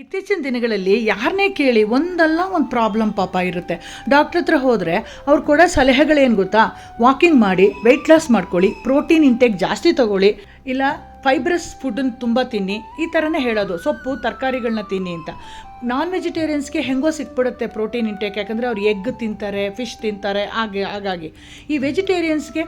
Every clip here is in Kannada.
ಇತ್ತೀಚಿನ ದಿನಗಳಲ್ಲಿ ಯಾರನ್ನೇ ಕೇಳಿ ಒಂದಲ್ಲ ಒಂದು ಪ್ರಾಬ್ಲಮ್ ಪಾಪ ಇರುತ್ತೆ. ಡಾಕ್ಟ್ರ್ ಹತ್ರ ಹೋದರೆ ಅವ್ರು ಕೊಡೋ ಸಲಹೆಗಳೇನು ಗೊತ್ತಾ, ವಾಕಿಂಗ್ ಮಾಡಿ, ವೆಯ್ಟ್ ಲಾಸ್ ಮಾಡ್ಕೊಳ್ಳಿ, ಪ್ರೋಟೀನ್ ಇಂಟೇಕ್ ಜಾಸ್ತಿ ತೊಗೊಳ್ಳಿ, ಇಲ್ಲ ಫೈಬ್ರಸ್ ಫುಡ್ಡನ್ನು ತುಂಬ ತಿನ್ನಿ, ಈ ಥರನೇ ಹೇಳೋದು. ಸೊಪ್ಪು ತರಕಾರಿಗಳನ್ನ ತಿನ್ನಿ ಅಂತ. ನಾನ್ ವೆಜಿಟೇರಿಯನ್ಸ್ಗೆ ಹೆಂಗೋ ಸಿಕ್ಬಿಡುತ್ತೆ ಪ್ರೋಟೀನ್ ಇಂಟೇಕ್, ಯಾಕಂದರೆ ಅವ್ರು ಎಗ್ ತಿಂತಾರೆ, ಫಿಶ್ ತಿಂತಾರೆ, ಹಾಗಾಗಿ ಈ ವೆಜಿಟೇರಿಯನ್ಸ್ಗೆ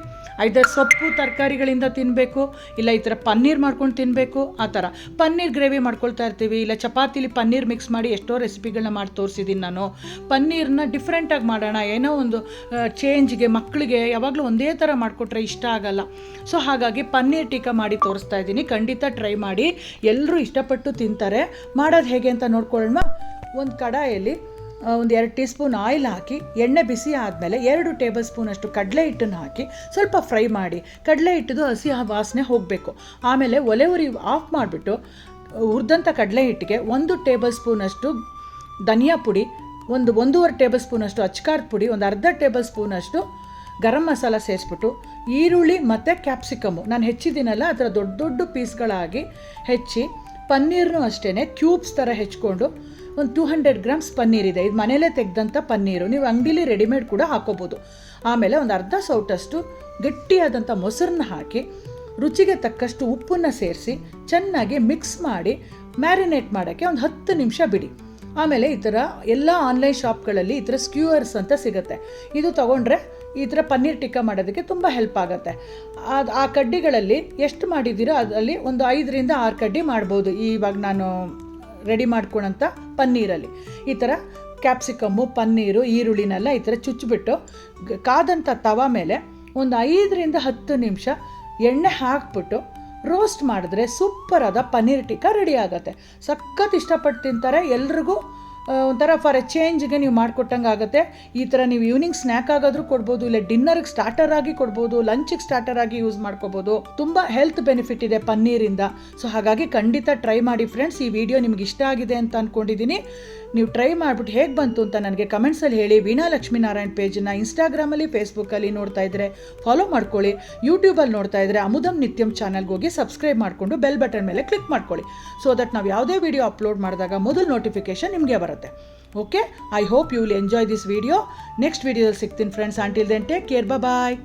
ಐದರ್ ಸೊಪ್ಪು ತರಕಾರಿಗಳಿಂದ ತಿನ್ನಬೇಕು, ಇಲ್ಲ ಈ ಥರ ಪನ್ನೀರ್ ಮಾಡ್ಕೊಂಡು ತಿನ್ನಬೇಕು. ಆ ಥರ ಪನ್ನೀರ್ ಗ್ರೇವಿ ಮಾಡ್ಕೊಳ್ತಾ ಇರ್ತೀವಿ, ಇಲ್ಲ ಚಪಾತಿಲಿ ಪನ್ನೀರ್ ಮಿಕ್ಸ್ ಮಾಡಿ ಎಷ್ಟೋ ರೆಸಿಪಿಗಳನ್ನ ಮಾಡಿ ತೋರಿಸಿದ್ದೀನಿ ನಾನು. ಪನ್ನೀರನ್ನ ಡಿಫ್ರೆಂಟಾಗಿ ಮಾಡೋಣ, ಏನೋ ಒಂದು ಚೇಂಜ್ಗೆ. ಮಕ್ಕಳಿಗೆ ಯಾವಾಗಲೂ ಒಂದೇ ಥರ ಮಾಡಿಕೊಟ್ರೆ ಇಷ್ಟ ಆಗಲ್ಲ. ಸೊ ಹಾಗಾಗಿ ಪನ್ನೀರ್ ಟೀಕಾ ಮಾಡಿ ತೋರಿಸ್ತಾ ಇದ್ದೀನಿ. ಖಂಡಿತ ಟ್ರೈ ಮಾಡಿ, ಎಲ್ಲರೂ ಇಷ್ಟಪಟ್ಟು ತಿಂತಾರೆ. ಮಾಡೋದು ಹೇಗೆ ಅಂತ ನೋಡ್ಕೊಳ್ಳೋಣ. ಒಂದು ಕಡಾಯಲ್ಲಿ ಒಂದು 2 ಟೀ ಸ್ಪೂನ್ ಆಯಿಲ್ ಹಾಕಿ, ಎಣ್ಣೆ ಬಿಸಿ ಆದಮೇಲೆ 2 ಟೇಬಲ್ ಸ್ಪೂನಷ್ಟು ಕಡಲೆ ಹಿಟ್ಟನ್ನು ಹಾಕಿ ಸ್ವಲ್ಪ ಫ್ರೈ ಮಾಡಿ. ಕಡಲೆ ಹಿಟ್ಟಿದು ಹಸಿ ವಾಸನೆ ಹೋಗಬೇಕು. ಆಮೇಲೆ ಒಲೆ ಉರಿ ಆಫ್ ಮಾಡಿಬಿಟ್ಟು ಹುರಿದಂಥ ಕಡಲೆ ಹಿಟ್ಟಿಗೆ 1 ಟೇಬಲ್ ಸ್ಪೂನಷ್ಟು ಧನಿಯಾ ಪುಡಿ, 1.5 ಟೇಬಲ್ ಸ್ಪೂನಷ್ಟು ಅಚ್ಕಾರದ ಪುಡಿ, ಒಂದು ಅರ್ಧ ಟೇಬಲ್ ಸ್ಪೂನಷ್ಟು ಗರಂ ಮಸಾಲ ಸೇರಿಸ್ಬಿಟ್ಟು ಈರುಳ್ಳಿ ಮತ್ತು ಕ್ಯಾಪ್ಸಿಕಮ್ಮು ನಾನು ಹೆಚ್ಚಿದ್ದೀನಲ್ಲ, ಅದರ ದೊಡ್ಡ ದೊಡ್ಡ ಪೀಸ್ಗಳಾಗಿ ಹೆಚ್ಚಿ, ಪನ್ನೀರ್ನೂ ಅಷ್ಟೇ ಕ್ಯೂಬ್ಸ್ ಥರ ಹೆಚ್ಕೊಂಡು, ಒಂದು 200 ಗ್ರಾಮ್ಸ್ ಪನ್ನೀರ್ ಇದೆ, ಇದು ಮನೇಲೇ ತೆಗೆದಂಥ ಪನ್ನೀರು, ನೀವು ಅಂಗಡಿಲಿ ರೆಡಿಮೇಡ್ ಕೂಡ ಹಾಕೋಬೋದು. ಆಮೇಲೆ ಒಂದು ಅರ್ಧ ಸೌಟಷ್ಟು ಗಟ್ಟಿಯಾದಂಥ ಮೊಸರನ್ನ ಹಾಕಿ, ರುಚಿಗೆ ತಕ್ಕಷ್ಟು ಉಪ್ಪನ್ನು ಸೇರಿಸಿ ಚೆನ್ನಾಗಿ ಮಿಕ್ಸ್ ಮಾಡಿ ಮ್ಯಾರಿನೇಟ್ ಮಾಡೋಕ್ಕೆ ಒಂದು 10 ನಿಮಿಷ ಬಿಡಿ. ಆಮೇಲೆ ಈ ಥರ ಎಲ್ಲ ಆನ್ಲೈನ್ ಶಾಪ್ಗಳಲ್ಲಿ ಈ ಥರ ಸ್ಕ್ಯೂವರ್ಸ್ ಅಂತ ಸಿಗುತ್ತೆ. ಇದು ತೊಗೊಂಡ್ರೆ ಈ ಥರ ಪನ್ನೀರ್ ಟಿಕ್ಕಾ ಮಾಡೋದಕ್ಕೆ ತುಂಬ ಹೆಲ್ಪ್ ಆಗುತ್ತೆ. ಆ ಕಡ್ಡಿಗಳಲ್ಲಿ ಎಷ್ಟು ಮಾಡಿದ್ದೀರೋ ಅದರಲ್ಲಿ ಒಂದು 5 ರಿಂದ 6 ಕಡ್ಡಿ ಮಾಡ್ಬೋದು. ಇವಾಗ ನಾನು ರೆಡಿ ಮಾಡ್ಕೊಳಂಥ ಪನ್ನೀರಲ್ಲಿ ಈ ಥರ ಕ್ಯಾಪ್ಸಿಕಮ್ಮು, ಪನ್ನೀರು, ಈರುಳ್ಳಿನೆಲ್ಲ ಈ ಥರ ಚುಚ್ಚಿಬಿಟ್ಟು ಕಾದಂಥ ತವ ಮೇಲೆ ಒಂದು 5 ರಿಂದ 10 ನಿಮಿಷ ಎಣ್ಣೆ ಹಾಕ್ಬಿಟ್ಟು ರೋಸ್ಟ್ ಮಾಡಿದ್ರೆ ಸೂಪರಾದ ಪನ್ನೀರ್ ಟಿಕ್ಕಾ ರೆಡಿ ಆಗುತ್ತೆ. ಸಖತ್ ಇಷ್ಟಪಟ್ಟು ತಿಂತಾರೆ. ಎಲ್ರಿಗೂ ಒಂಥರ ಫಾರ್ ಎ ಚೇಂಜ್ಗೆ ನೀವು ಮಾಡಿಕೊಟ್ಟಂಗೆ ಆಗುತ್ತೆ. ಈ ಥರ ನೀವು ಈವ್ನಿಂಗ್ ಸ್ನ್ಯಾಕ್ ಆಗಾದರೂ ಕೊಡ್ಬೋದು, ಇಲ್ಲ ಡಿನ್ನರ್ಗೆ ಸ್ಟಾರ್ಟರ್ ಆಗಿ ಕೊಡ್ಬೋದು, ಲಂಚಿಗೆ ಸ್ಟಾರ್ಟರ್ ಆಗಿ ಯೂಸ್ ಮಾಡ್ಕೋಬೋದು. ತುಂಬ ಹೆಲ್ತ್ ಬೆನಿಫಿಟ್ ಇದೆ ಪನ್ನೀರಿಂದ. ಸೊ ಹಾಗಾಗಿ ಖಂಡಿತ ಟ್ರೈ ಮಾಡಿ ಫ್ರೆಂಡ್ಸ್. ಈ ವಿಡಿಯೋ ನಿಮ್ಗೆ ಇಷ್ಟ ಆಗಿದೆ ಅಂತ ಅಂದ್ಕೊಂಡಿದ್ದೀನಿ. ನೀವು ಟ್ರೈ ಮಾಡಿಬಿಟ್ಟು ಹೇಗೆ ಬಂತು ಅಂತ ನನಗೆ ಕಮೆಂಟ್ಸಲ್ಲಿ ಹೇಳಿ. ವೀಣಾ ಲಕ್ಷ್ಮೀನಾರಾಯಣ್ ಪೇಜನ್ನು ಇನ್ಸ್ಟಾಗ್ರಾಮಲ್ಲಿ, ಫೇಸ್ಬುಕ್ಕಲ್ಲಿ ನೋಡ್ತಾ ಇದ್ದರೆ ಫಾಲೋ ಮಾಡ್ಕೊಳ್ಳಿ. ಯೂಟ್ಯೂಬಲ್ಲಿ ನೋಡ್ತಾ ಇದ್ದರೆ ಅಮುದಂ ನಿತ್ಯಂ ಚಾನಲ್ಗೆ ಹೋಗಿ ಸಬ್ಸ್ಕ್ರೈಬ್ ಮಾಡಿಕೊಂಡು ಬೆಲ್ ಬಟನ್ ಮೇಲೆ ಕ್ಲಿಕ್ ಮಾಡ್ಕೊಳ್ಳಿ. ಸೊ ದಟ್ ನಾವು ಯಾವುದೇ ವಿಡಿಯೋ ಅಪ್ಲೋಡ್ ಮಾಡಿದಾಗ ಮೊದಲು ನೋಟಿಫಿಕೇಷನ್ ನಿಮಗೆ ಬರುತ್ತೆ. Okay, I hope you will enjoy this video. Next ವಿಡಿಯೋದಲ್ಲಿ ಸಿಗ್ತೀನಿ friends. Until then take care, ಬಾಯ್.